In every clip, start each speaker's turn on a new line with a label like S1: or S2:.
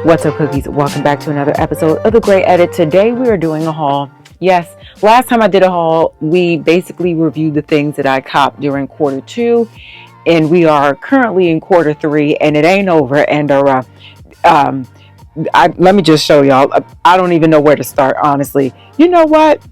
S1: What's up, cookies? Welcome back to another episode of The Gray Edit. Today we are doing a haul. Yes, last time I did a haul, we basically reviewed the things that I copped during quarter 2, and we are currently in quarter 3, and it ain't over. And let me just show y'all. I don't even know where to start, honestly. You know what?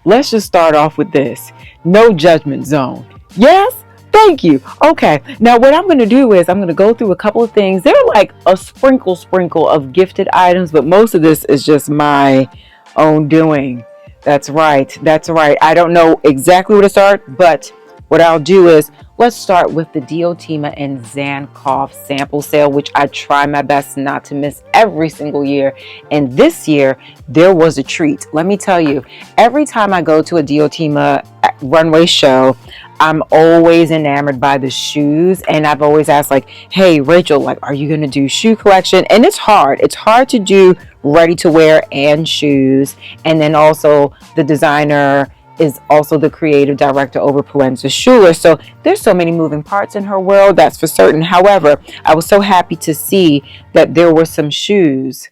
S1: Let's just start off with this. No judgment zone. Yes? Thank you. Okay. Now what I'm going to do is I'm going to go through a couple of things. They're like a sprinkle of gifted items, but most of this is just my own doing. That's right. That's right. I don't know exactly where to start, but what I'll do is let's start with the Diotima and Zankoff sample sale, which I try my best not to miss every single year. And this year, there was a treat. Let me tell you, every time I go to a Diotima runway show, I'm always enamored by the shoes. And I've always asked, like, hey, Rachel, like, are you going to do shoe collection? And it's hard. It's hard to do ready to wear and shoes. And then also the designer is also the creative director over Puenza Schuler. So there's so many moving parts in her world, that's for certain. However, I was so happy to see that there were some shoes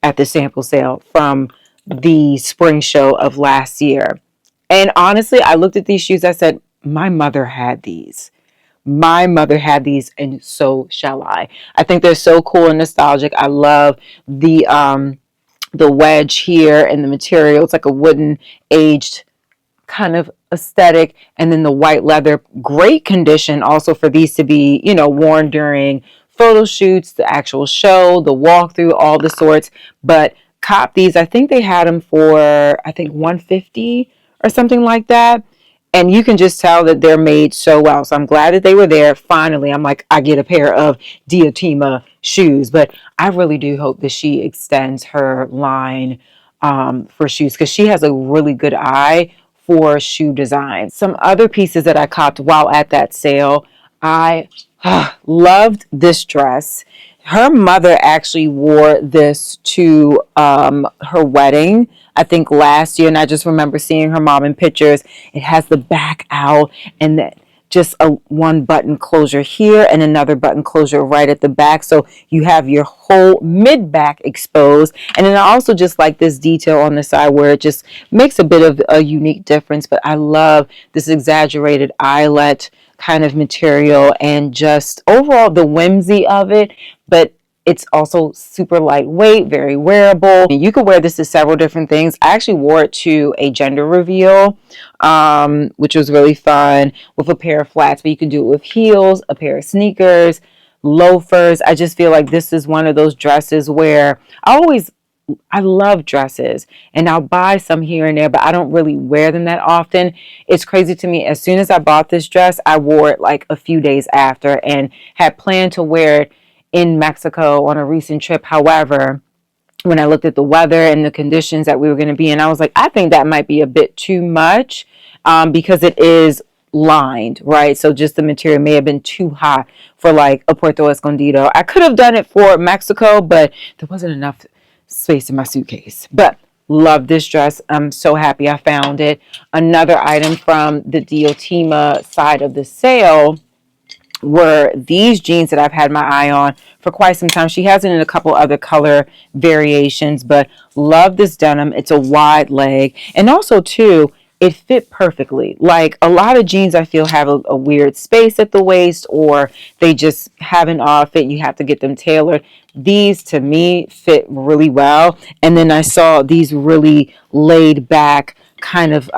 S1: at the sample sale from the spring show of last year. And honestly, I looked at these shoes, I said, my mother had these. My mother had these, and so shall I. I think they're so cool and nostalgic. I love the wedge here and the material. It's like a wooden aged kind of aesthetic, and then the white leather, great condition also for these to be, worn during photo shoots, the actual show, the walkthrough, all the sorts. But cop these. I think they had them for $150 or something like that. And you can just tell that they're made so well. So I'm glad that they were there. Finally, I'm like, I get a pair of Diotima shoes. But I really do hope that she extends her line for shoes, because she has a really good eye for shoe design. Some other pieces that I copped while at that sale, I loved this dress. Her mother actually wore this to her wedding, I think last year, and I just remember seeing her mom in pictures. It has the back out and that just a one button closure here and another button closure right at the back, so you have your whole mid back exposed. And then I also just like this detail on the side where it just makes a bit of a unique difference. But I love this exaggerated eyelet kind of material and just overall the whimsy of it. But it's also super lightweight, very wearable. You could wear this to several different things. I actually wore it to a gender reveal, which was really fun, with a pair of flats. But you can do it with heels, a pair of sneakers, loafers. I just feel like this is one of those dresses where I love dresses, and I'll buy some here and there, but I don't really wear them that often. It's crazy to me. As soon as I bought this dress, I wore it like a few days after and had planned to wear it in Mexico on a recent trip. However, when I looked at the weather and the conditions that we were going to be in, I was like, I think that might be a bit too much, because it is lined, right? So just the material may have been too hot for like a Puerto Escondido. I could have done it for Mexico, but there wasn't enough space in my suitcase. But love this dress. I'm so happy I found it. Another item from the Diotima side of the sale were these jeans that I've had my eye on for quite some time. She has it in a couple other color variations, but love this denim. It's a wide leg, and also too, it fit perfectly. Like a lot of jeans I feel have a weird space at the waist, or they just have an odd fit. You have to get them tailored. These to me fit really well. And then I saw these really laid back kind of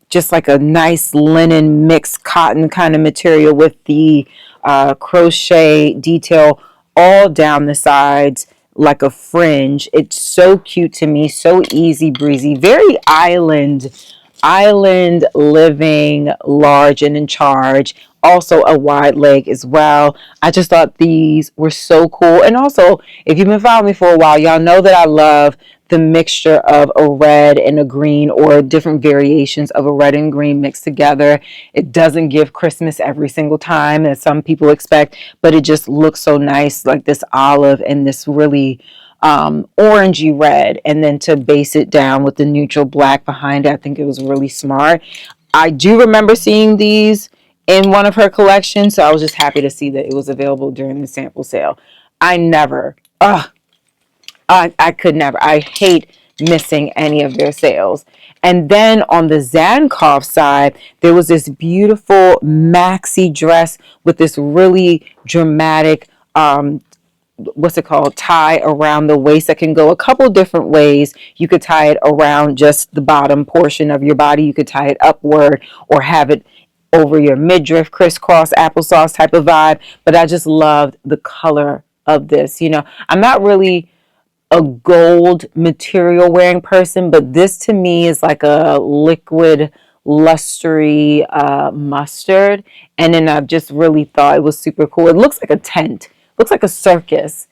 S1: just like a nice linen mixed cotton kind of material with the crochet detail all down the sides like a fringe. It's so cute to me, so easy breezy, very island living, large and in charge. Also a wide leg as well. I just thought these were so cool. And also, if you've been following me for a while, y'all know that I love the mixture of a red and a green, or different variations of a red and green mixed together. It doesn't give Christmas every single time, as some people expect, but it just looks so nice, like this olive and this really orangey red, and then to base it down with the neutral black behind it. I think it was really smart. I do remember seeing these in one of her collections, so I was just happy to see that it was available during the sample sale. I never I could never. I hate missing any of their sales. And then on the Zankoff side, there was this beautiful maxi dress with this really dramatic what's it called, tie around the waist that can go a couple different ways. You could tie it around just the bottom portion of your body. You could tie it upward or have it over your midriff, crisscross applesauce type of vibe. But I just loved the color of this. I'm not really a gold material wearing person, but this to me is like a liquid, lustery mustard. And then I just really thought it was super cool. It looks like a tent, looks like a circus.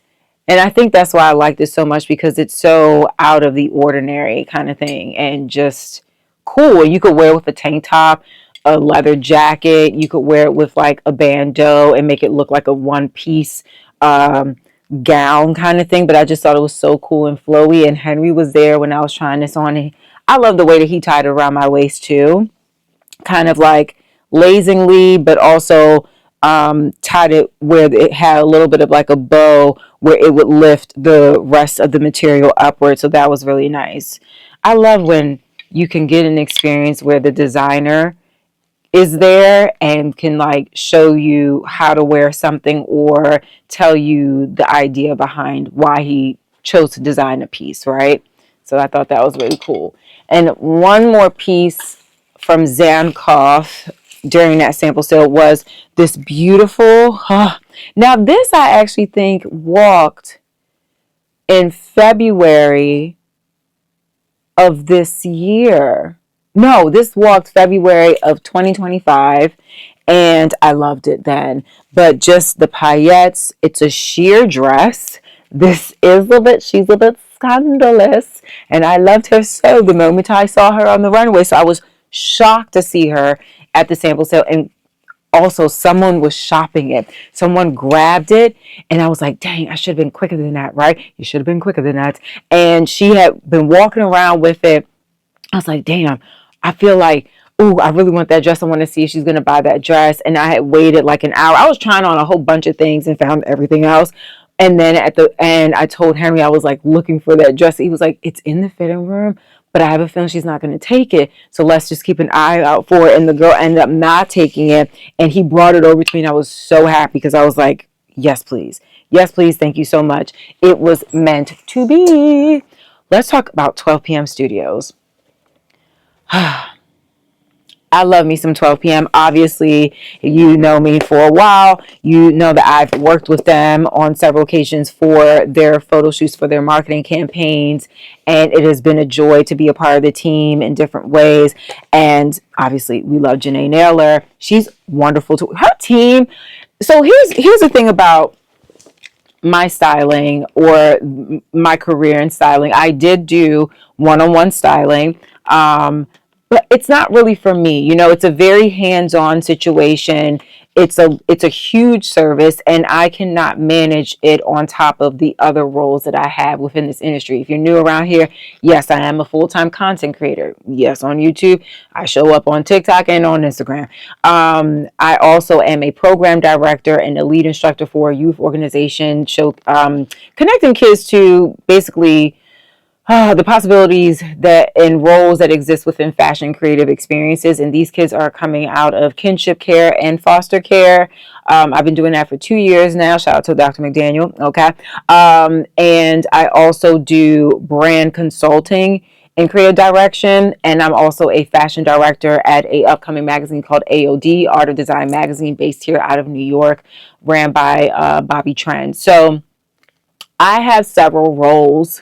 S1: And I think that's why I liked it so much, because it's so out of the ordinary kind of thing and just cool. You could wear it with a tank top, a leather jacket. You could wear it with like a bandeau and make it look like a one piece um, gown kind of thing. But I just thought it was so cool and flowy. And Henry was there when I was trying this on. And I love the way that he tied it around my waist too, kind of like lazingly, but also tied it where it had a little bit of like a bow where it would lift the rest of the material upward. So that was really nice. I love when you can get an experience where the designer is there and can like show you how to wear something or tell you the idea behind why he chose to design a piece, right? So I thought that was really cool. And one more piece from Zankoff during that sample sale was this beautiful, now this I actually think walked in February of this year. No, this walked February of 2025, and I loved it then. But just the paillettes, it's a sheer dress. This is a bit, she's a bit scandalous, and I loved her so the moment I saw her on the runway. So I was shocked to see her at the sample sale, and also someone was shopping it. Someone grabbed it, and I was like, dang, I should have been quicker than that, right? You should have been quicker than that. And she had been walking around with it. I was like, damn, I feel like, ooh, I really want that dress. I want to see if she's going to buy that dress. And I had waited like an hour. I was trying on a whole bunch of things and found everything else. And then at the end, I told Henry I was like looking for that dress. He was like, it's in the fitting room, but I have a feeling she's not going to take it. So let's just keep an eye out for it. And the girl ended up not taking it. And he brought it over to me. And I was so happy because I was like, yes, please. Yes, please. Thank you so much. It was meant to be. Let's talk about 12 p.m. studios. I love me some 12 p.m. Obviously, you know me for a while. You know that I've worked with them on several occasions for their photo shoots, for their marketing campaigns. And it has been a joy to be a part of the team in different ways. And obviously, we love Janae Naylor. She's wonderful to her team. So here's the thing about my styling or my career in styling. I did do one-on-one styling. But it's not really for me. It's a very hands-on situation. It's a huge service, and I cannot manage it on top of the other roles that I have within this industry. If you're new around here, yes, I am a full-time content creator. Yes, on YouTube. I show up on TikTok and on Instagram. I also am a program director and a lead instructor for a youth organization, connecting kids to basically the possibilities that and roles that exist within fashion creative experiences. And these kids are coming out of kinship care and foster care. I've been doing that for 2 years now. Shout out to Dr. McDaniel. Okay. And I also do brand consulting and creative direction. And I'm also a fashion director at a upcoming magazine called AOD, Art of Design Magazine, based here out of New York, ran by Bobby Trend. So I have several roles.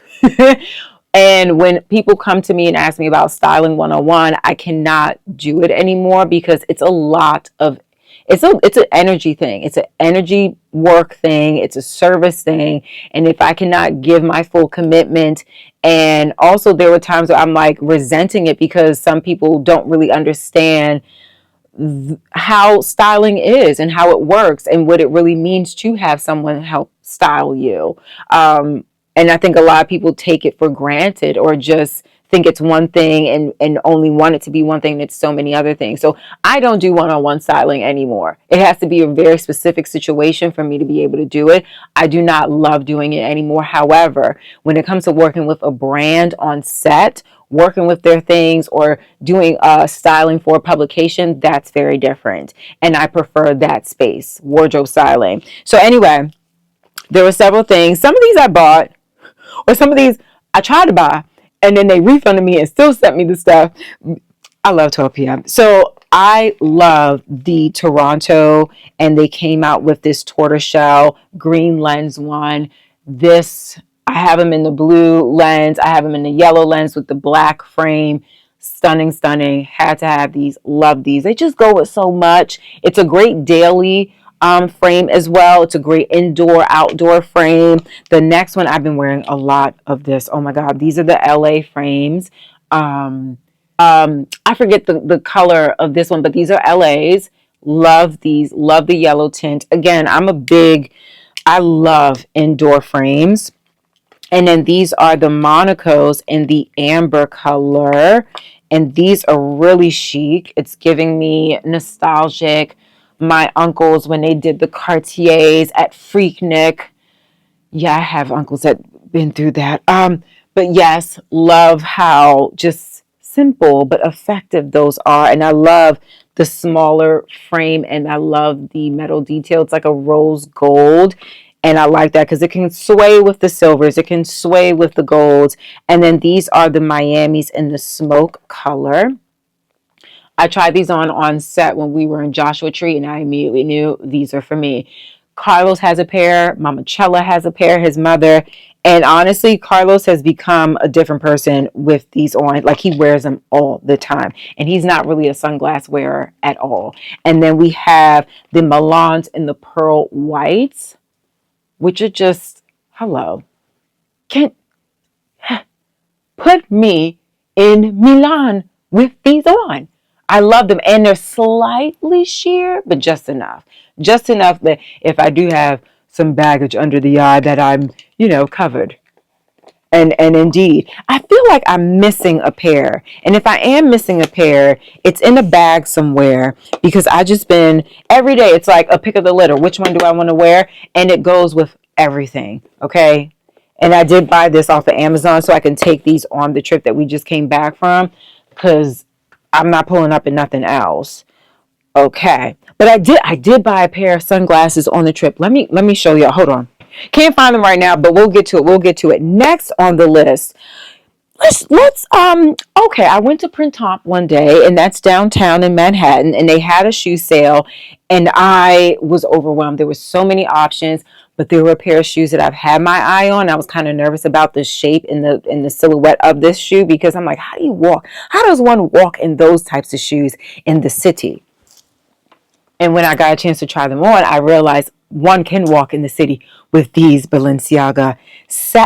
S1: And when people come to me and ask me about styling 101, I cannot do it anymore because it's a lot of, it's an energy thing. It's an energy work thing. It's a service thing. And if I cannot give my full commitment, and also there were times where I'm like resenting it because some people don't really understand how styling is and how it works and what it really means to have someone help style you. And I think a lot of people take it for granted or just think it's one thing and only want it to be one thing. And it's so many other things. So I don't do one-on-one styling anymore. It has to be a very specific situation for me to be able to do it. I do not love doing it anymore. However, when it comes to working with a brand on set, working with their things or doing styling for publication, that's very different. And I prefer that space, wardrobe styling. So anyway, there were several things. Some of these I bought, or some of these I tried to buy, and then they refunded me and still sent me the stuff. I love 12 p.m. So I love the Toronto, and they came out with this tortoiseshell green lens one. This, I have them in the blue lens. I have them in the yellow lens with the black frame. Stunning, stunning. Had to have these. Love these. They just go with so much. It's a great daily frame as well. It's a great indoor, outdoor frame. The next one, I've been wearing a lot of this. Oh my God. These are the LA frames. I forget the color of this one, but these are LA's. Love these. Love the yellow tint. Again, I love indoor frames. And then these are the Monacos in the amber color. And these are really chic. It's giving me nostalgic. My uncles, when they did the Cartiers at Freaknik. Yeah, I have uncles that been through that. But yes, love how just simple but effective those are. And I love the smaller frame, and I love the metal detail. It's like a rose gold. And I like that because it can sway with the silvers. It can sway with the golds. And then these are the Miamis in the smoke color. I tried these on set when we were in Joshua Tree, and I immediately knew these are for me. Carlos has a pair. Mama Chella has a pair, his mother. And honestly, Carlos has become a different person with these on. Like, he wears them all the time. And he's not really a sunglass wearer at all. And then we have the Milans in the pearl whites, which are just, hello. Can't put me in Milan with these on. I love them. And they're slightly sheer, but just enough. Just enough that if I do have some baggage under the eye, that I'm, covered. And indeed, I feel like I'm missing a pair. And if I am missing a pair, it's in a bag somewhere, because I just been every day. It's like a pick of the litter. Which one do I want to wear? And it goes with everything. Okay. And I did buy this off of Amazon so I can take these on the trip that we just came back from, because I'm not pulling up in nothing else. Okay. But I did buy a pair of sunglasses on the trip. Let me show you. Hold on. Can't find them right now, but we'll get to it. We'll get to it. Next on the list. Okay, I went to Printemps one day, and that's downtown in Manhattan, and they had a shoe sale, and I was overwhelmed. There were so many options, but there were a pair of shoes that I've had my eye on. I was kind of nervous about the shape and the silhouette of this shoe, because I'm like, how do you walk? How does one walk in those types of shoes in the city? And when I got a chance to try them on, I realized one can walk in the city with these Balenciaga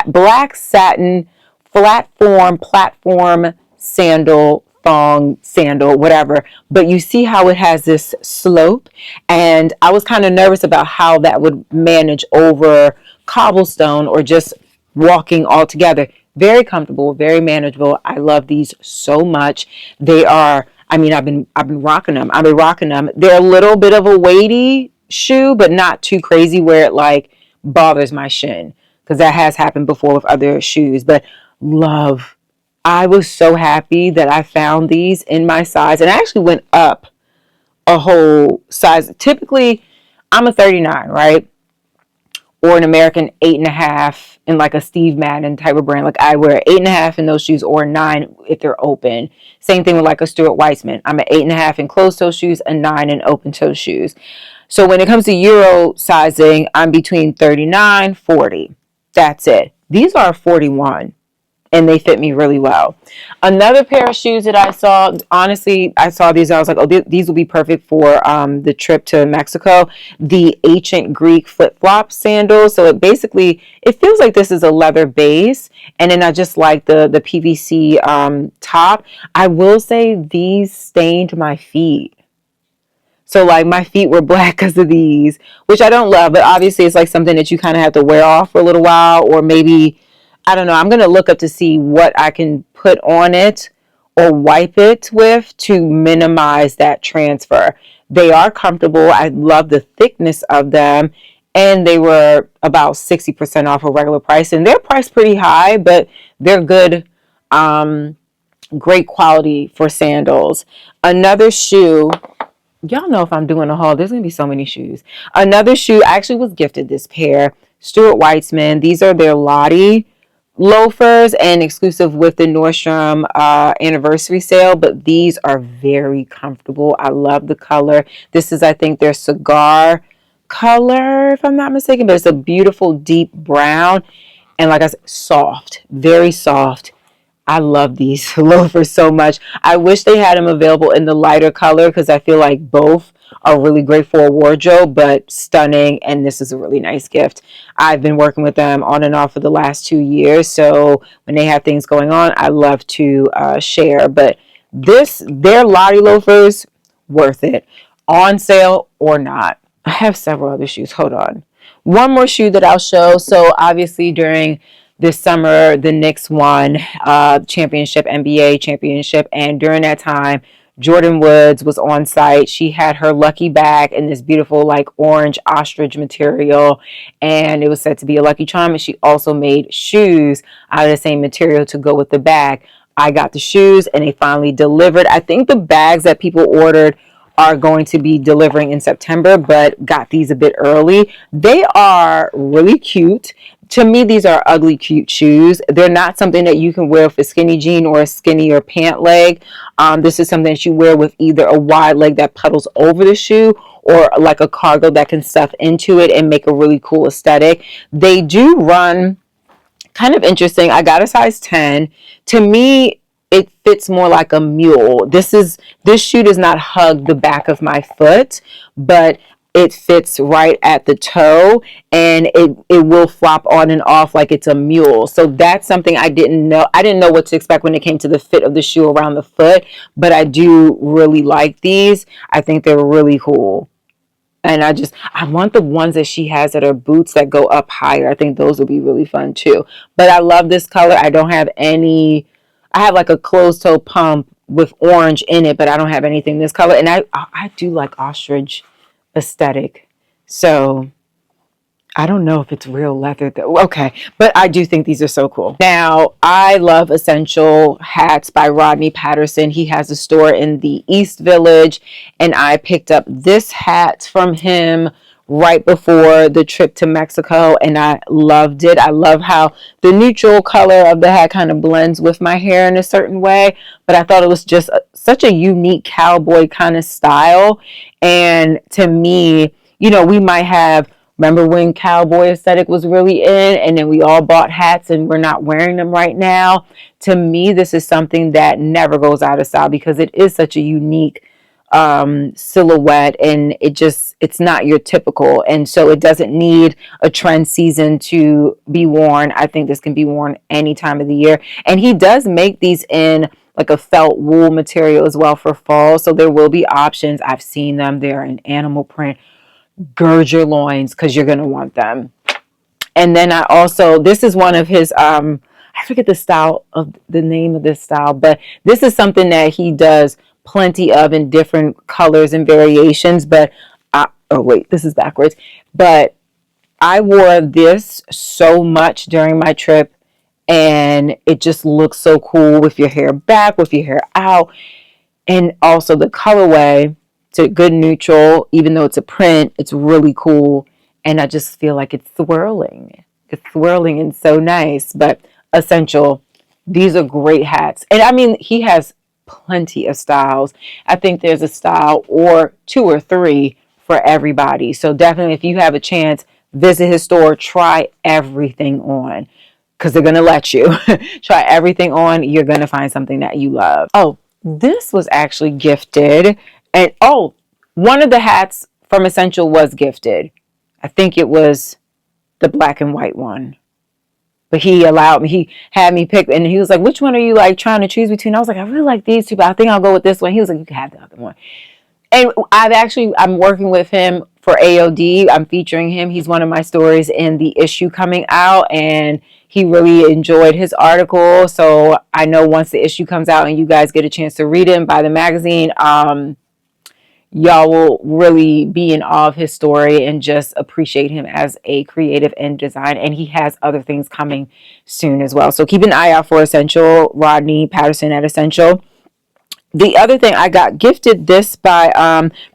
S1: black satin platform thong sandal, whatever. But you see how it has this slope, and I was kind of nervous about how that would manage over cobblestone or just walking all together. Very comfortable, very manageable. I love these so much. They are, I've been rocking them. I've been rocking them. They're a little bit of a weighty shoe, but not too crazy where it like bothers my shin, because that has happened before with other shoes. But love. I was so happy that I found these in my size, and I actually went up a whole size. Typically, I'm a 39, right? Or an American 8.5 in like a Steve Madden type of brand. Like, I wear 8.5 in those shoes, or a 9 if they're open. Same thing with like a Stuart Weitzman. I'm an 8.5 in closed toe shoes, a 9 in open toe shoes. So when it comes to Euro sizing, I'm between 39, 40. That's it. These are 41. And they fit me really well. Another pair of shoes that I saw, honestly, I saw these. I was like, oh, these will be perfect for the trip to Mexico. The ancient Greek flip-flop sandals. So it feels like this is a leather base. And then I just like the PVC top. I will say these stained my feet. So like my feet were black because of these, which I don't love. But obviously it's like something that you kind of have to wear off for a little while, or maybe I don't know. I'm going to look up to see what I can put on it or wipe it with to minimize that transfer. They are comfortable. I love the thickness of them. And they were about 60% off of regular price. And they're priced pretty high, but they're good, great quality for sandals. Another shoe, y'all know if I'm doing a haul, there's going to be so many shoes. Another shoe, I actually was gifted this pair. Stuart Weitzman. These are their Lottie loafers and exclusive with the Nordstrom anniversary sale, but these are very comfortable. I love the color. This is, I think, their cigar color, if I'm not mistaken, but it's a beautiful deep brown. And like I said, soft, very soft. I love these loafers so much. I wish they had them available in the lighter color because I feel like both are really great for a wardrobe, but stunning. And this is a really nice gift. I've been working with them on and off for the last 2 years. So when they have things going on, I love to share. But their Lottie loafers, worth it. On sale or not. I have several other shoes. Hold on. One more shoe that I'll show. So obviously during this summer, the Knicks won championship, NBA championship. And during that time, Jordan Woods was on site. She had her lucky bag in this beautiful like orange ostrich material. And it was said to be a lucky charm. And she also made shoes out of the same material to go with the bag. I got the shoes and they finally delivered. I think the bags that people ordered are going to be delivering in September, but got these a bit early. They are really cute. To me, these are ugly cute shoes. They're not something that you can wear with a skinny jean or a skinny or pant leg. This is something that you wear with either a wide leg that puddles over the shoe or like a cargo that can stuff into it and make a really cool aesthetic. They do run kind of interesting. I got a size 10. To me, it fits more like a mule. This shoe does not hug the back of my foot, but it fits right at the toe and it will flop on and off like it's a mule. So that's something I didn't know. I didn't know what to expect when it came to the fit of the shoe around the foot, but I do really like these. I think they're really cool. And I want the ones that she has that are boots that go up higher. I think those will be really fun too. But I love this color. I don't have any, I have like a closed toe pump with orange in it, but I don't have anything this color. And I do like ostrich aesthetic. So I don't know if it's real leather though. Okay, but I do think these are so cool. Now, I love Essential Hats by Rodney Patterson. He has a store in the East Village, and I picked up this hat from him right before the trip to Mexico, and I loved it. I love how the neutral color of the hat kind of blends with my hair in a certain way, but I thought it was just such a unique cowboy kind of style. And to me, we might have, remember when cowboy aesthetic was really in and then we all bought hats and we're not wearing them right now? To me, this is something that never goes out of style because it is such a unique silhouette and it's not your typical. And so it doesn't need a trend season to be worn. I think this can be worn any time of the year. And he does make these in like a felt wool material as well for fall. So there will be options. I've seen them. They're in animal print. Gird your loins because you're going to want them. And then this is one of his, I forget the name of this style, but this is something that he does plenty of in different colors and variations. But, this is backwards. But I wore this so much during my trip and it just looks so cool with your hair back, with your hair out. And also the colorway, it's a good neutral, even though it's a print, it's really cool. And I just feel like it's swirling. It's swirling and so nice, but Essential. These are great hats. And I mean, he has plenty of styles. I think there's a style or 2 or 3 for everybody. So definitely if you have a chance, visit his store, try everything on because they're going to let you. Try everything on. You're going to find something that you love. Oh, this was actually gifted. And one of the hats from Essential was gifted. I think it was the black and white one. But he had me pick, and he was like, which one are you like trying to choose between? I was like, I really like these two, but I think I'll go with this one. He was like, you can have the other one. And I'm working with him for AOD. I'm featuring him. He's one of my stories in the issue coming out, and he really enjoyed his article. So I know once the issue comes out and you guys get a chance to read it and buy the magazine, y'all will really be in awe of his story and just appreciate him as a creative and design. And he has other things coming soon as well. So keep an eye out for Essential, Rodney Patterson at Essential. The other thing, I got gifted this by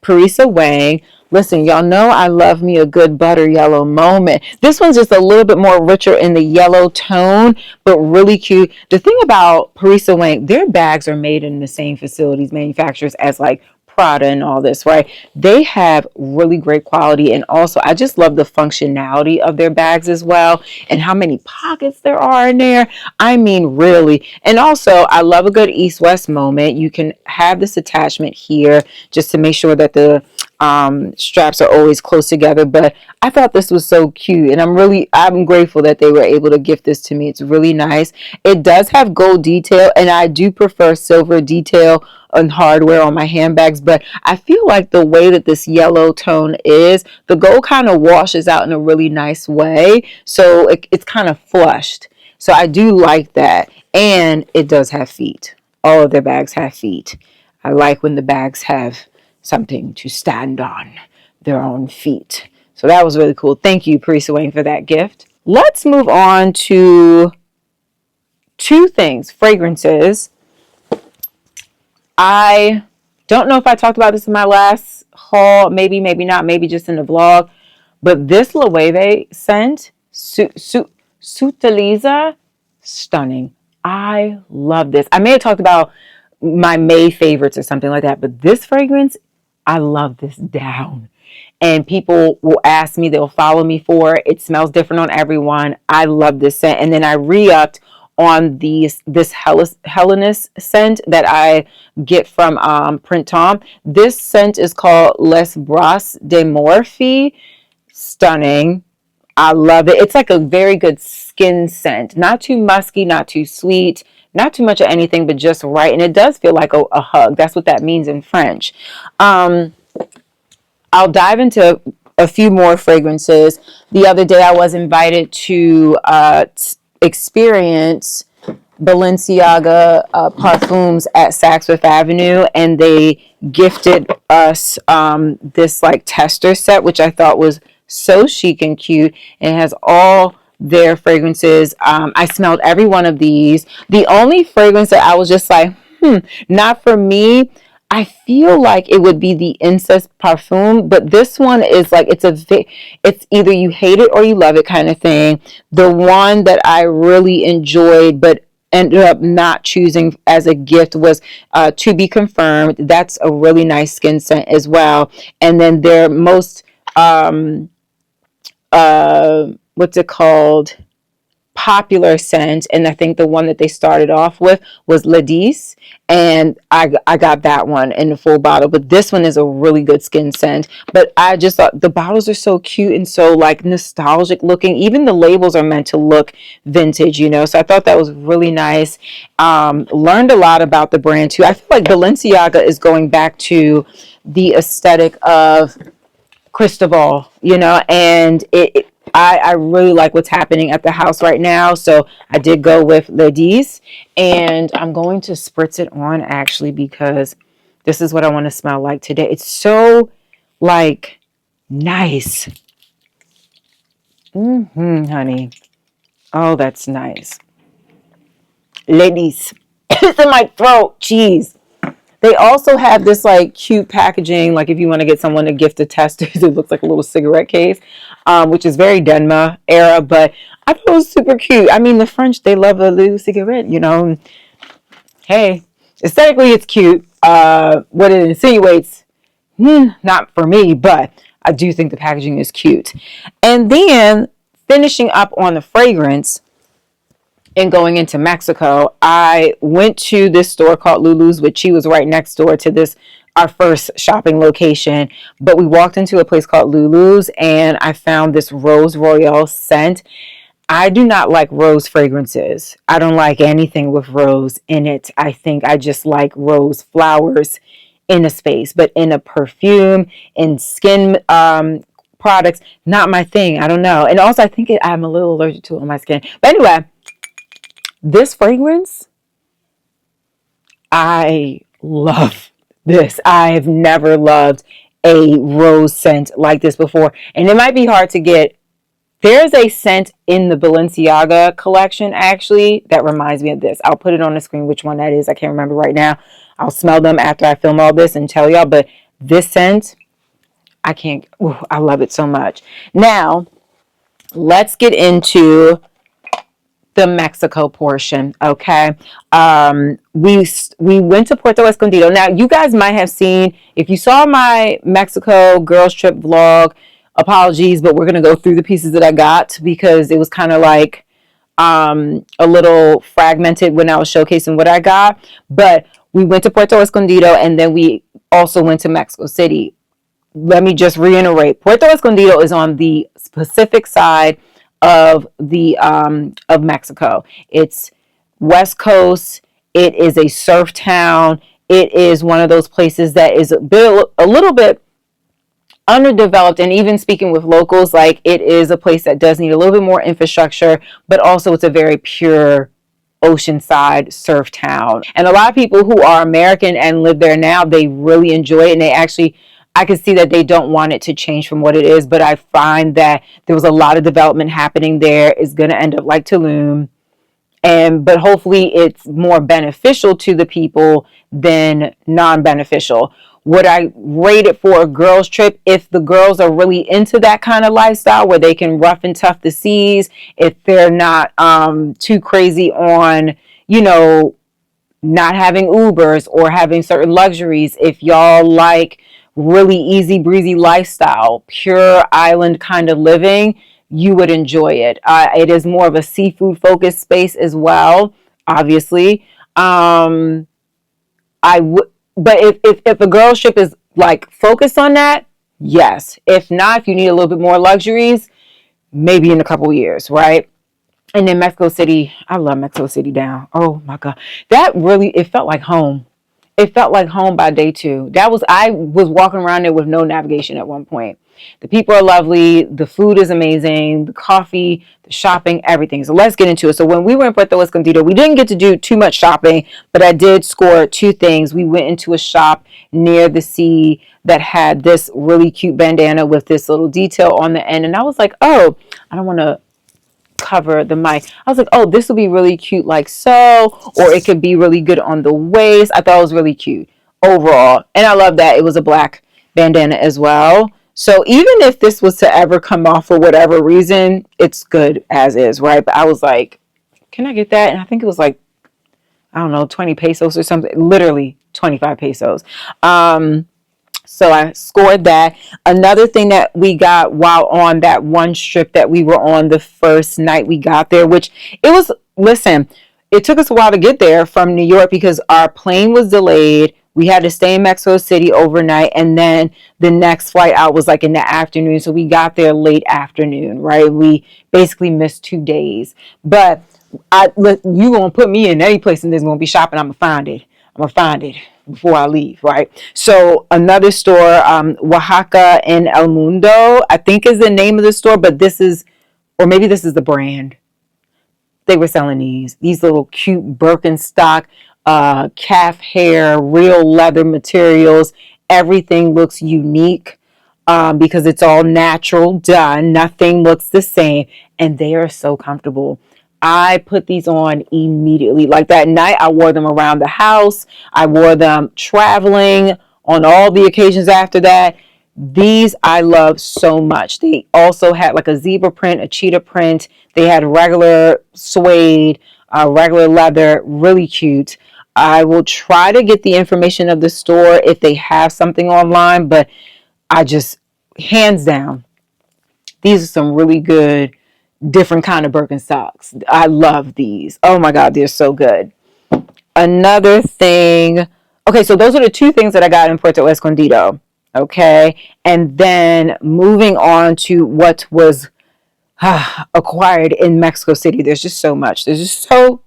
S1: Parisa Wang. Listen, y'all know I love me a good butter yellow moment. This one's just a little bit more richer in the yellow tone, but really cute. The thing about Parisa Wang, their bags are made in the same facilities, manufacturers as like Prada and all this, right? They have really great quality, and also I just love the functionality of their bags as well, and how many pockets there are in there. I mean, really. And also, I love a good east-west moment. You can have this attachment here just to make sure that the straps are always close together. But I thought this was so cute, and I'm grateful that they were able to gift this to me. It's really nice. It does have gold detail, and I do prefer silver detail on hardware on my handbags, but I feel like the way that this yellow tone is, the gold kind of washes out in a really nice way, so it's kind of flushed. So I do like that. And it does have feet. All of their bags have feet. I like when the bags have something to stand on, their own feet. So that was really cool. Thank you, Parisa Wang, for that gift. Let's move on to two things. Fragrances. I don't know if I talked about this in my last haul. Maybe, maybe not. Maybe just in the vlog. But this Loewe scent, Sutaliza, stunning. I love this. I may have talked about my May favorites or something like that, but this fragrance, I love this down. And people will ask me, they'll follow me for it. It smells different on everyone. I love this scent. And then I re-upped on this Hellenist scent that I get from Print Tom. This scent is called Les Bras de Morphe. Stunning. I love it. It's like a very good skin scent. Not too musky, not too sweet, not too much of anything, but just right. And it does feel like a hug. That's what that means in French. I'll dive into a few more fragrances. The other day I was invited to experience Balenciaga parfums at Saks Fifth Avenue, and they gifted us this like tester set, which I thought was so chic and cute. It has all their fragrances. I smelled every one of these. The only fragrance that I was just like, not for me, I feel like it would be the Incest Parfum, but this one is like, it's either you hate it or you love it kind of thing. The one that I really enjoyed, but ended up not choosing as a gift was To Be Confirmed. That's a really nice skin scent as well. And then their most, what's it called? Popular scent, and I think the one that they started off with was Ladis, and I got that one in the full bottle. But this one is a really good skin scent. But I just thought the bottles are so cute and so like nostalgic looking. Even the labels are meant to look vintage, you know. So I thought that was really nice. Learned a lot about the brand too. I feel like Balenciaga is going back to the aesthetic of Cristobal, you know, and I really like what's happening at the house right now. So I did go with Ladies, and I'm going to spritz it on actually because this is what I want to smell like today. It's so like nice. Honey. Oh, that's nice. Ladies. It's in my throat. Jeez. They also have this like cute packaging, like if you want to get someone to gift a tester, it looks like a little cigarette case, which is very Denma era, but I thought it was super cute. I mean, the French, they love a little cigarette, you know. Hey, aesthetically it's cute. What it insinuates, not for me, but I do think the packaging is cute. And then finishing up on the fragrance, and going into Mexico, I went to this store called Lulu's, which she was right next door to our first shopping location. But we walked into a place called Lulu's, and I found this Rose Royale scent. I do not like rose fragrances. I don't like anything with rose in it. I think I just like rose flowers in a space, but in a perfume, in skin products, not my thing. I don't know. And also I think I'm a little allergic to it on my skin. But anyway, this fragrance, I love this. I have never loved a rose scent like this before. And it might be hard to get. There's a scent in the Balenciaga collection, actually, that reminds me of this. I'll put it on the screen which one that is. I can't remember right now. I'll smell them after I film all this and tell y'all. But this scent, I can't. Ooh, I love it so much. Now, let's get into the Mexico portion. Okay. We went to Puerto Escondido. Now, you guys might have seen, if you saw my Mexico girls trip vlog, apologies, but we're going to go through the pieces that I got because it was kind of like a little fragmented when I was showcasing what I got. But we went to Puerto Escondido and then we also went to Mexico City. Let me just reiterate, Puerto Escondido is on the Pacific side of the of Mexico. It's West Coast. It is a surf town. It is one of those places that is a little bit underdeveloped, and even speaking with locals, like it is a place that does need a little bit more infrastructure, but also it's a very pure oceanside surf town. And a lot of people who are American and live there now, they really enjoy it, and they actually, I can see that they don't want it to change from what it is, but I find that there was a lot of development happening there. It's going to end up like Tulum. But hopefully it's more beneficial to the people than non-beneficial. Would I rate it for a girls trip if the girls are really into that kind of lifestyle where they can rough and tough the seas, if they're not too crazy on, not having Ubers or having certain luxuries? If y'all like really easy breezy lifestyle, pure island kind of living, you would enjoy it. It is more of a seafood focused space as well, obviously. But if a girls trip is like focused on that, yes. If not, if you need a little bit more luxuries, maybe in a couple years, right? And then Mexico City, I love Mexico City down. Oh my God. It felt like home. It felt like home by day 2. I was walking around there with no navigation at one point. The people are lovely. The food is amazing. The coffee, the shopping, everything. So let's get into it. So when we were in Puerto Escondido, we didn't get to do too much shopping, but I did score 2 things. We went into a shop near the sea that had this really cute bandana with this little detail on the end. And I was like, oh, I don't want to cover the mic. I was like, oh, this will be really cute like so, or it could be really good on the waist. I thought it was really cute overall. And I love that it was a black bandana as well. So even if this was to ever come off for whatever reason, it's good as is, right? But I was like, can I get that? And I think it was like, I don't know, 20 pesos or something, literally 25 pesos. So I scored that. Another thing that we got while on that one strip that we were on the first night we got there, it took us a while to get there from New York because our plane was delayed. We had to stay in Mexico City overnight, and then the next flight out was like in the afternoon. So we got there late afternoon, right? We basically missed 2 days. But you gonna put me in any place and there's gonna be shopping, I'm gonna find it before I leave, right? So another store, Oaxaca in El Mundo, I think is the name of the store, but maybe this is the brand. They were selling these little cute Birkenstock, calf hair, real leather materials. Everything looks unique because it's all natural done. Nothing looks the same, and they are so comfortable. I put these on immediately. Like that night, I wore them around the house. I wore them traveling on all the occasions after that. These I love so much. They also had like a zebra print, a cheetah print. They had regular suede, regular leather, really cute. I will try to get the information of the store if they have something online, but hands down, these are some really good different kind of Birkenstocks. I love these. Oh my God, they're so good. Another thing. Okay, so those are the 2 things that I got in Puerto Escondido. Okay, and then moving on to what was acquired in Mexico City. There's just so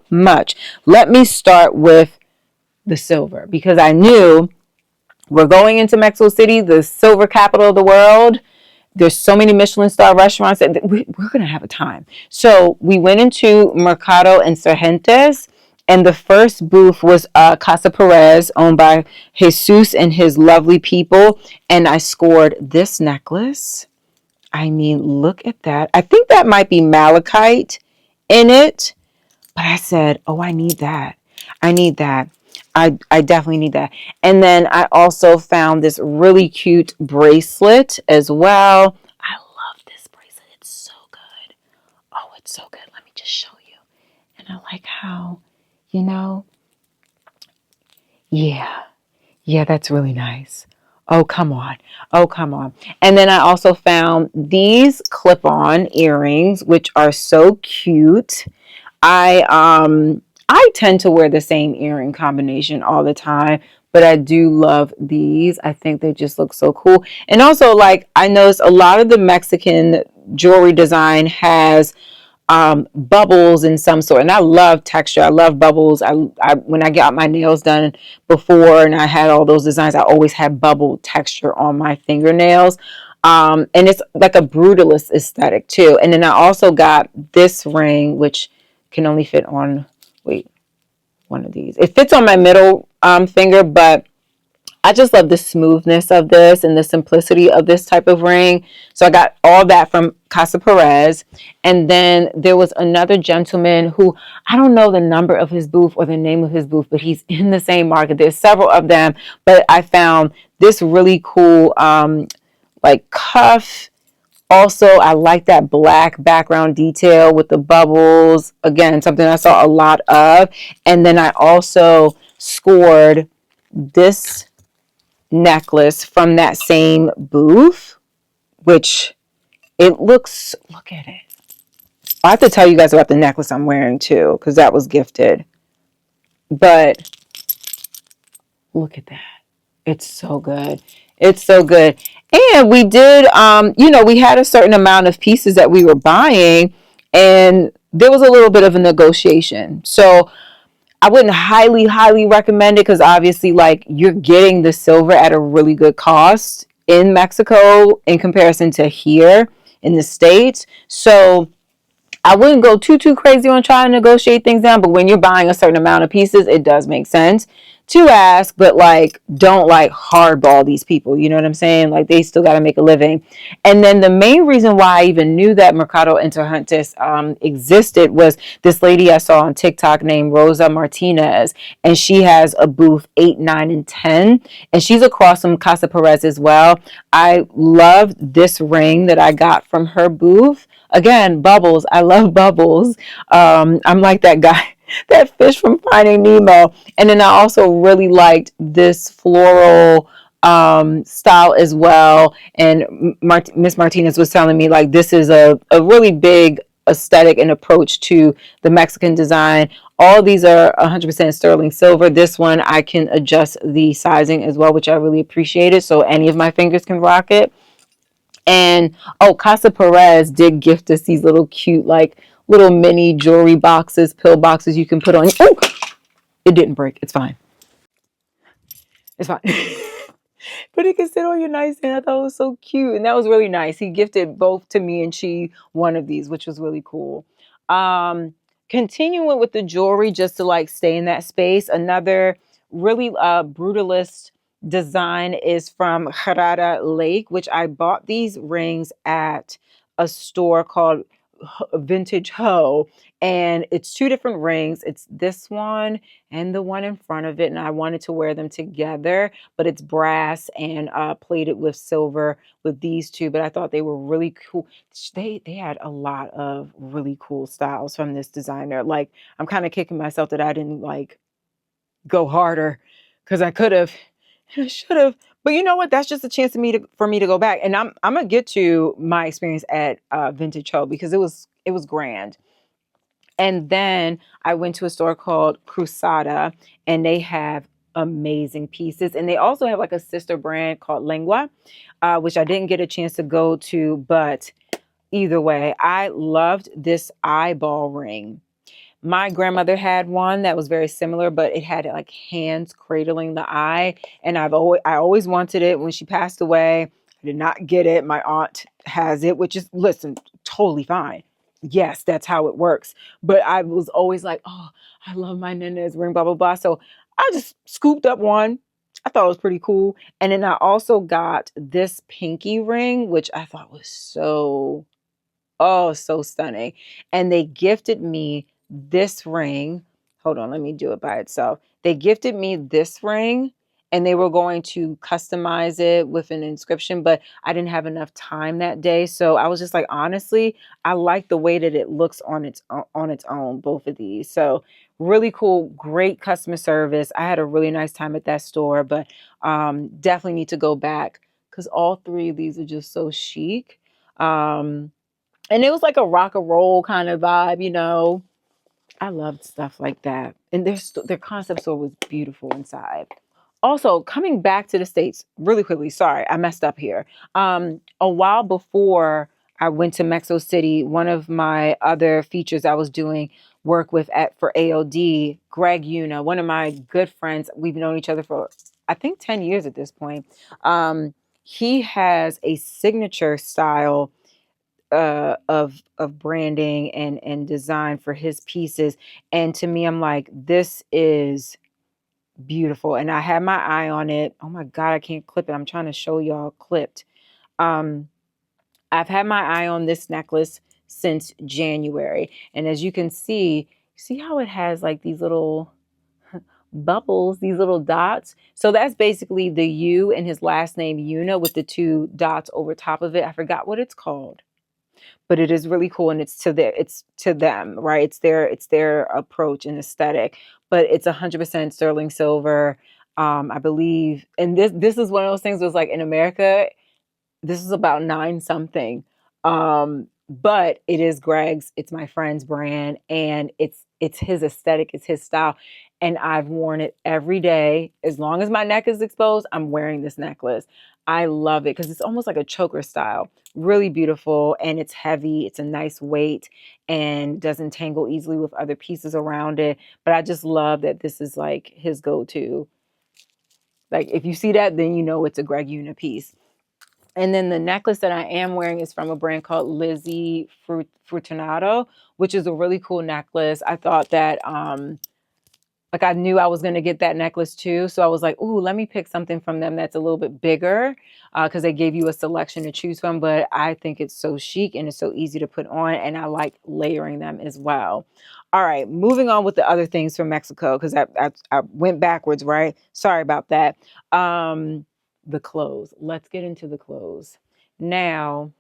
S1: much. Let me start with the silver because I knew we're going into Mexico City, the silver capital of the world. There's so many Michelin star restaurants that we're going to have a time. So we went into Mercado Insurgentes, and the first booth was Casa Perez, owned by Jesus and his lovely people. And I scored this necklace. I mean, look at that. I think that might be malachite in it. But I said, oh, I need that. I need that. I definitely need that. And then I also found this really cute bracelet as well. I love this bracelet. It's so good. Oh, it's so good. Let me just show you. And I like how, you know, yeah. Yeah, that's really nice. Oh, come on. Oh, come on. And then I also found these clip-on earrings, which are so cute. I tend to wear the same earring combination all the time, but I do love these. I think they just look so cool. And also, like, I noticed a lot of the Mexican jewelry design has bubbles in some sort, and I love texture. I love bubbles. I when I got my nails done before and I had all those designs, I always had bubble texture on my fingernails. And it's like a brutalist aesthetic too. And then I also got this ring, which can only fit on, wait, one of these. It fits on my middle finger, but I just love the smoothness of this and the simplicity of this type of ring. So I got all that from Casa Perez. And then there was another gentleman who, I don't know the number of his booth or the name of his booth, but he's in the same market. There's several of them, but I found this really cool like cuff. Also, I like that black background detail with the bubbles. Again, something I saw a lot of. And then I also scored this necklace from that same booth, which it looks, look at it. I have to tell you guys about the necklace I'm wearing too, because that was gifted. But look at that. It's so good. It's so good. And we did, we had a certain amount of pieces that we were buying, and there was a little bit of a negotiation. So I wouldn't highly recommend it because obviously, like, you're getting the silver at a really good cost in Mexico in comparison to here in the States. So I wouldn't go too crazy on trying to negotiate things down, but when you're buying a certain amount of pieces, it does make sense to ask, but like, don't like hardball these people. You know what I'm saying? Like, they still got to make a living. And then the main reason why I even knew that Mercado Insurgentes existed was this lady I saw on TikTok named Rosa Martinez, and she has a booth 8, 9, and 10, and she's across from Casa Perez as well. I love this ring that I got from her booth. Again, bubbles. I love bubbles. I'm like that guy, that fish from Finding Nemo. And then I also really liked this floral style as well. And Miss Martinez was telling me, like, this is a really big aesthetic and approach to the Mexican design. All these are 100% sterling silver. This one I can adjust the sizing as well, which I really appreciated. So any of my fingers can rock it. And oh, Casa Perez did gift us these little cute, like, little mini jewelry boxes, pill boxes you can put on. Oh, it didn't break. It's fine. It's fine. But it can sit on your nightstand. I thought it was so cute. And that was really nice. He gifted both to me and she one of these, which was really cool. Continuing with the jewelry, just to like stay in that space, another really brutalist design is from Gerarda Lake, which I bought these rings at a store called Vintage Ho. And it's two different rings. It's this one and the one in front of it. And I wanted to wear them together, but it's brass and plated with silver with these two. But I thought they were really cool. They had a lot of really cool styles from this designer. Like, I'm kind of kicking myself that I didn't like go harder, because I could have, I should have. But you know what? That's just a chance for me to go back. And I'm gonna get to my experience at Vintage Ho, because it was grand. And then I went to a store called Cruzada, and they have amazing pieces. And they also have like a sister brand called Lengua, which I didn't get a chance to go to. But either way, I loved this eyeball ring. My grandmother had one that was very similar, but it had like hands cradling the eye. And I always wanted it. When she passed away, I did not get it. My aunt has it, which is, listen, totally fine. Yes, that's how it works. But I was always like, oh, I love my Nana's ring, blah, blah, blah. So I just scooped up one. I thought it was pretty cool. And then I also got this pinky ring, which I thought was so, oh, so stunning. And they gifted me this ring. Hold on, let me do it by itself. They gifted me this ring and they were going to customize it with an inscription, but I didn't have enough time that day. So I was just like, honestly, I like the way that it looks on its own, both of these. So really cool, great customer service. I had a really nice time at that store, but definitely need to go back because all three of these are just so chic. And it was like a rock and roll kind of vibe, you know. I loved stuff like that. And their concept store was beautiful inside. Also, coming back to the States really quickly, sorry, I messed up here. A while before I went to Mexico City, one of my other features I was doing work with for AOD, Greg Una, one of my good friends. We've known each other for, I think, 10 years at this point. He has a signature style of branding and design for his pieces, and to me, I'm like, this is beautiful, and I had my eye on it. Oh my god, I can't clip it. I'm trying to show y'all clipped. um I've had my eye on this necklace since January, and as you can see how it has like these little bubbles, these little dots. So that's basically the U and his last name Una with the two dots over top of it. I forgot what it's called, but it is really cool, and it's to them, right? It's their approach and aesthetic, but it's 100% sterling silver, I believe. And this is one of those things that was like, in America this is about nine something. But it is Greg's, it's my friend's brand, and it's his aesthetic, it's his style. And I've worn it every day. As long as my neck is exposed, I'm wearing this necklace. I love it because it's almost like a choker style. Really beautiful, and it's heavy. It's a nice weight and doesn't tangle easily with other pieces around it. But I just love that this is like his go-to. Like, if you see that, then you know it's a Greg Una piece. And then the necklace that I am wearing is from a brand called Lizzie Fortunato, which is a really cool necklace. I thought that, like, I knew I was going to get that necklace too. So I was like, ooh, let me pick something from them that's a little bit bigger, because they gave you a selection to choose from. But I think it's so chic and it's so easy to put on. And I like layering them as well. All right, moving on with the other things from Mexico, because I went backwards, right? Sorry about that. The clothes. Let's get into the clothes. Now,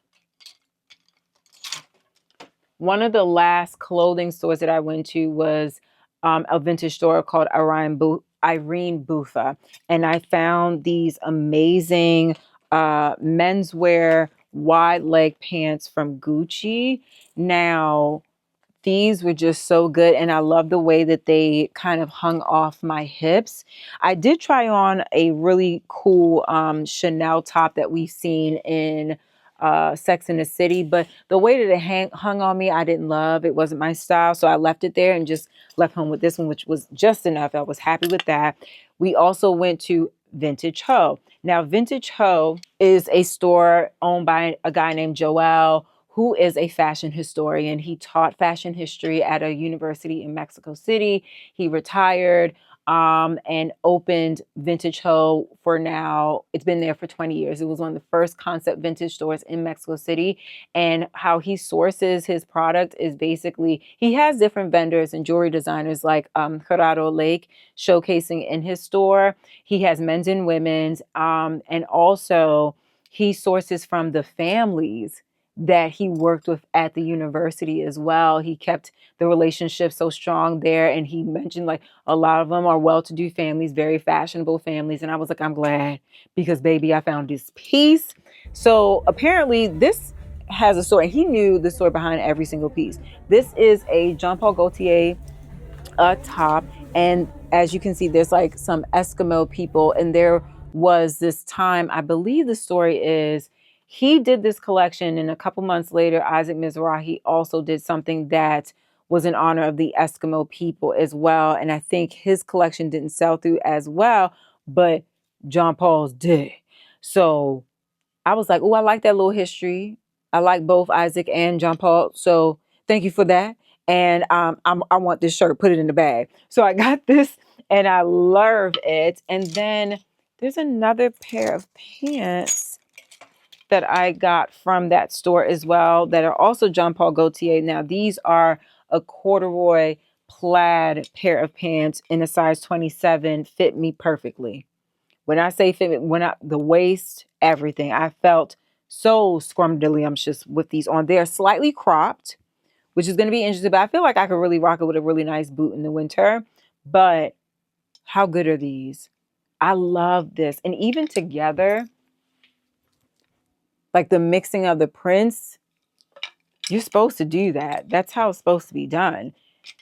S1: one of the last clothing stores that I went to was a vintage store called Irene Bufa. And I found these amazing menswear wide leg pants from Gucci. Now, these were just so good, and I love the way that they kind of hung off my hips. I did try on a really cool Chanel top that we've seen in Sex and the City, but the way that it hung on me, I didn't love. It wasn't my style, so I left it there and just left home with this one, which was just enough. I was happy with that. We also went to Vintage Ho. Now, Vintage Ho is a store owned by a guy named Joel, who is a fashion historian. He taught fashion history at a university in Mexico City. He retired and opened Vintage Ho for now. It's been there for 20 years. It was one of the first concept vintage stores in Mexico City. And how he sources his product is basically, he has different vendors and jewelry designers like Gerardo Lake showcasing in his store. He has men's and women's. And also he sources from the families that he worked with at the university as well. He kept the relationship so strong there. And he mentioned like a lot of them are well-to-do families, very fashionable families. And I was like, I'm glad, because baby, I found this piece. So apparently this has a story. He knew the story behind every single piece. This is a Jean Paul Gaultier top. And as you can see, there's like some Eskimo people. And there was this time, I believe the story is, he did this collection, and a couple months later, Isaac Mizrahi also did something that was in honor of the Eskimo people as well. And I think his collection didn't sell through as well, but John Paul's did. So I was like, oh, I like that little history. I like both Isaac and John Paul. So thank you for that. And I want this shirt, put it in the bag. So I got this and I love it. And then there's another pair of pants that I got from that store as well that are also John Paul Gaultier. Now, these are a corduroy plaid pair of pants in a size 27, fit me perfectly. When I say fit me, the waist, everything, I felt so scrumdiddlyumptious with these on. They're slightly cropped, which is going to be interesting, but I feel like I could really rock it with a really nice boot in the winter. But how good are these? I love this. And even together, like the mixing of the prints, you're supposed to do that. That's how it's supposed to be done.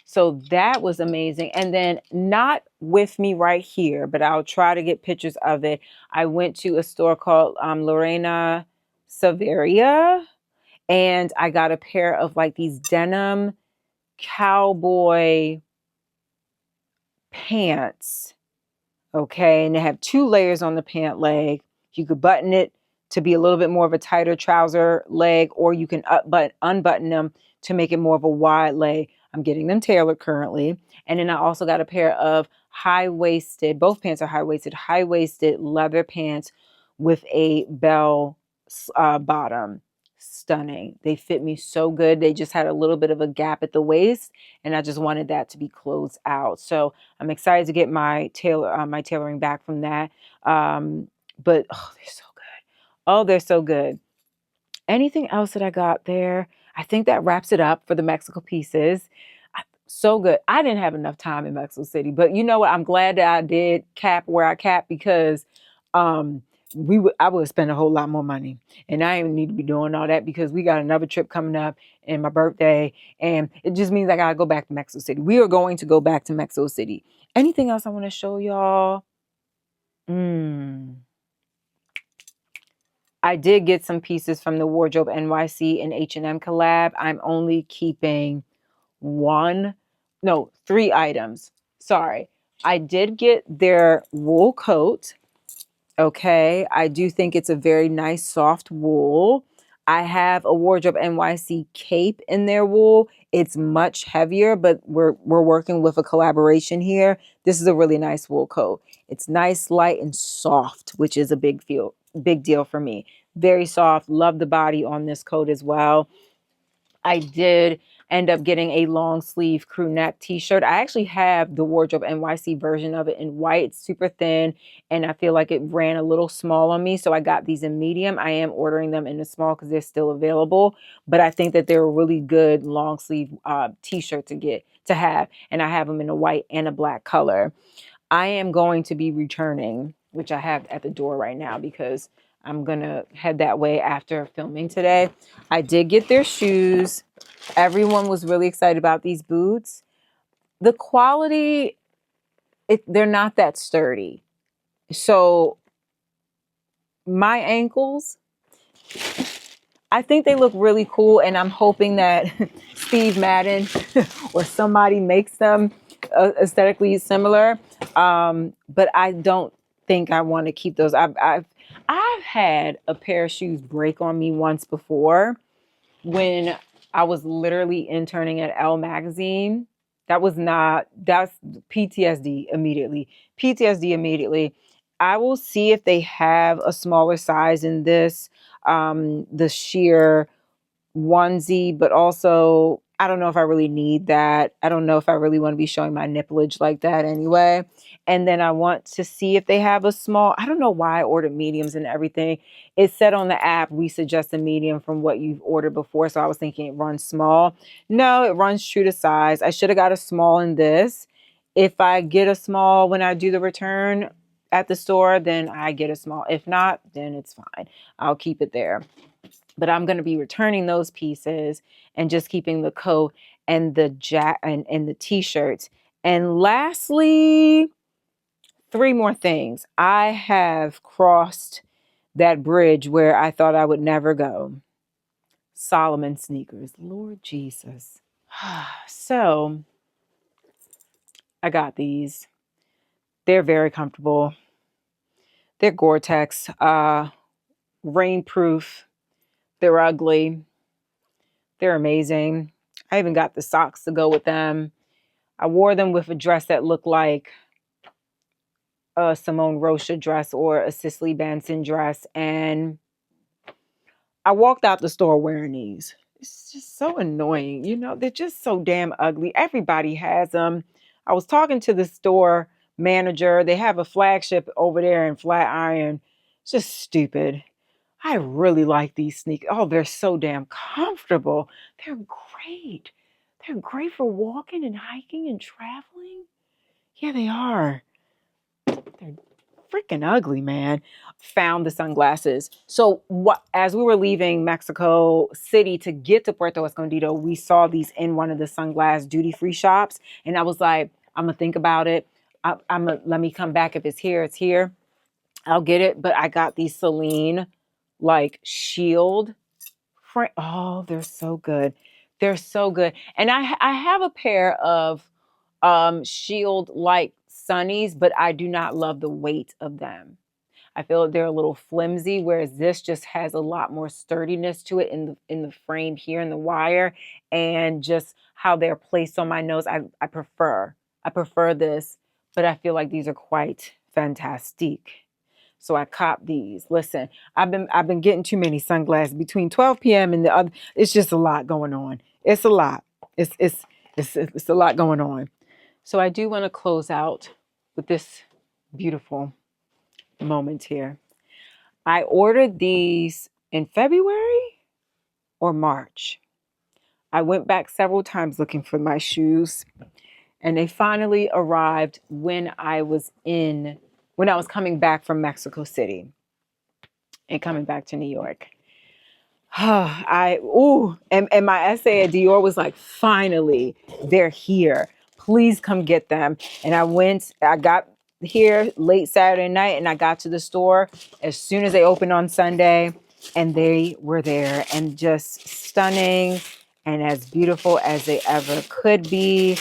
S1: So that was amazing. And then not with me right here, but I'll try to get pictures of it. I went to a store called Lorena Severia, and I got a pair of like these denim cowboy pants. Okay. And they have 2 layers on the pant leg. You could button it to be a little bit more of a tighter trouser leg, or you can unbutton them to make it more of a wide leg. I'm getting them tailored currently. And then I also got a pair of high-waisted, both pants are high-waisted leather pants with a bell bottom. Stunning. They fit me so good. They just had a little bit of a gap at the waist, and I just wanted that to be closed out. So I'm excited to get my tailoring back from that. But oh, they're so good. Oh, they're so good. Anything else that I got there? I think that wraps it up for the Mexico pieces. So good. I didn't have enough time in Mexico City, but you know what? I'm glad that I did cap where I capped because um, I would spend a whole lot more money, and I didn't need to be doing all that because we got another trip coming up in my birthday, and it just means I gotta go back to Mexico City. We are going to go back to Mexico City. Anything else I want to show y'all? I did get some pieces from the Wardrobe NYC and H&M collab. I'm only keeping 3 items. Sorry. I did get their wool coat. Okay. I do think it's a very nice soft wool. I have a Wardrobe NYC cape in their wool. It's much heavier, but we're working with a collaboration here. This is a really nice wool coat. It's nice, light, and soft, which is a big deal for me. Very soft. Love the body on this coat as well. I did end up getting a long sleeve crew neck t-shirt. I actually have the Wardrobe NYC version of it in white. It's super thin, and I feel like it ran a little small on me, so I got these in medium. I am ordering them in the small because they're still available, but I think that they're a really good long sleeve t-shirt to have, and I have them in a white and a black color. I am going to be returning, which I have at the door right now because I'm going to head that way after filming today. I did get their shoes. Everyone was really excited about these boots. The quality, they're not that sturdy. So my ankles, I think they look really cool, and I'm hoping that Steve Madden or somebody makes them aesthetically similar. But I don't think I want to keep those. I've had a pair of shoes break on me once before when I was literally interning at Elle magazine. That's PTSD immediately. PTSD immediately. I will see if they have a smaller size in this, the sheer onesie, but also I don't know if I really need that. I don't know if I really want to be showing my nipplage like that anyway. And then I want to see if they have a small, I don't know why I ordered mediums and everything. It said on the app, we suggest a medium from what you've ordered before. So I was thinking it runs small. No, it runs true to size. I should have got a small in this. If I get a small when I do the return at the store, then I get a small. If not, then it's fine. I'll keep it there. But I'm going to be returning those pieces and just keeping the coat and the and the t-shirts. And lastly, 3 more things. I have crossed that bridge where I thought I would never go. Solomon sneakers. Lord Jesus. So I got these. They're very comfortable. They're Gore-Tex, rainproof, They're ugly. They're amazing. I even got the socks to go with them. I wore them with a dress that looked like a Simone Rocha dress or a Cicely Benson dress. And I walked out the store wearing these. It's just so annoying. You know, they're just so damn ugly. Everybody has them. I was talking to the store manager. They have a flagship over there in Flatiron. It's just stupid. I really like these sneakers. Oh, they're so damn comfortable. They're great. They're great for walking and hiking and traveling. Yeah, they are. They're freaking ugly, man. Found the sunglasses. So as we were leaving Mexico City to get to Puerto Escondido, we saw these in one of the sunglass duty-free shops. And I was like, I'm going to think about it. Let me come back. If it's here, it's here. I'll get it. But I got these Celine like shield frame. Oh, they're so good. They're so good. And I have a pair of shield like sunnies, but I do not love the weight of them. I feel like they're a little flimsy, whereas this just has a lot more sturdiness to it in the frame here in the wire, and just how they're placed on my nose. I prefer this, but I feel like these are quite fantastic. So I copped these. Listen, I've been getting too many sunglasses between 12 p.m. and the other. It's just a lot going on. It's a lot. It's a lot going on. So I do want to close out with this beautiful moment here. I ordered these in February or March. I went back several times looking for my shoes, and they finally arrived when I was coming back from Mexico City and coming back to New York. And my essay at Dior was like, finally, they're here. Please come get them. And I got here late Saturday night, and I got to the store as soon as they opened on Sunday, and they were there and just stunning and as beautiful as they ever could be.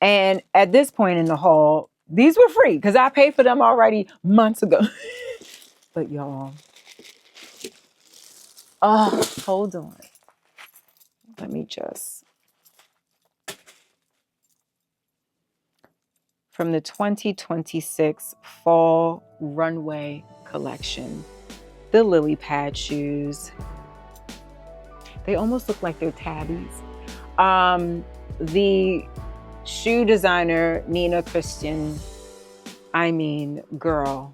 S1: And at this point in the haul, these were free because I paid for them already months ago. But y'all, hold on. Let me just. From the 2026 Fall Runway Collection, the lily pad shoes. They almost look like they're tabbies. The shoe designer, Nina Christian, girl,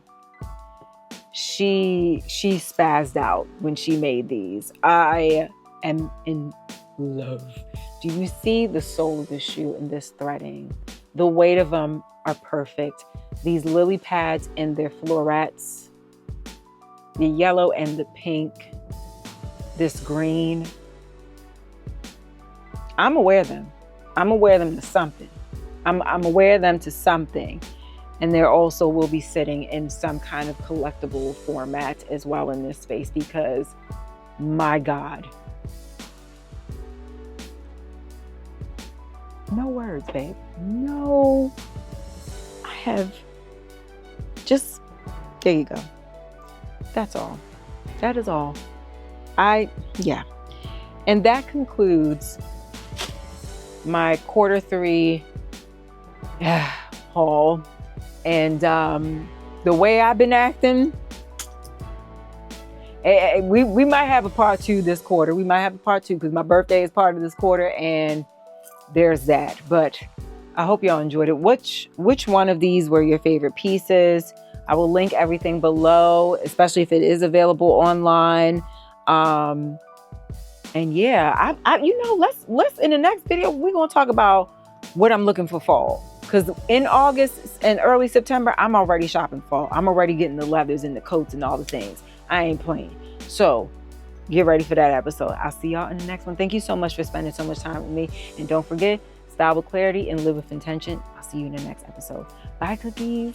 S1: she spazzed out when she made these. I am in love. Do you see the sole of the shoe and this threading? The weight of them are perfect. These lily pads and their florets, the yellow and the pink, this green. I'm gonna wear them. I'm gonna wear them to something. I'm gonna wear them to something. And there also will be sitting in some kind of collectible format as well in this space, because my God. No words, babe. No. I have just, there you go. That's all. That is all. Yeah. And that concludes my quarter 3 haul. And the way I've been acting, we might have a part 2 this quarter. We might have a part 2 because my birthday is part of this quarter, and there's that. But I hope y'all enjoyed it. Which one of these were your favorite pieces? I will link everything below, especially if it is available online. And yeah, let's in the next video, we're gonna talk about what I'm looking for fall. Because in August and early September, I'm already shopping fall. I'm already getting the leathers and the coats and all the things. I ain't playing. So get ready for that episode. I'll see y'all in the next one. Thank you so much for spending so much time with me. And don't forget, style with clarity and live with intention. I'll see you in the next episode. Bye, cookies.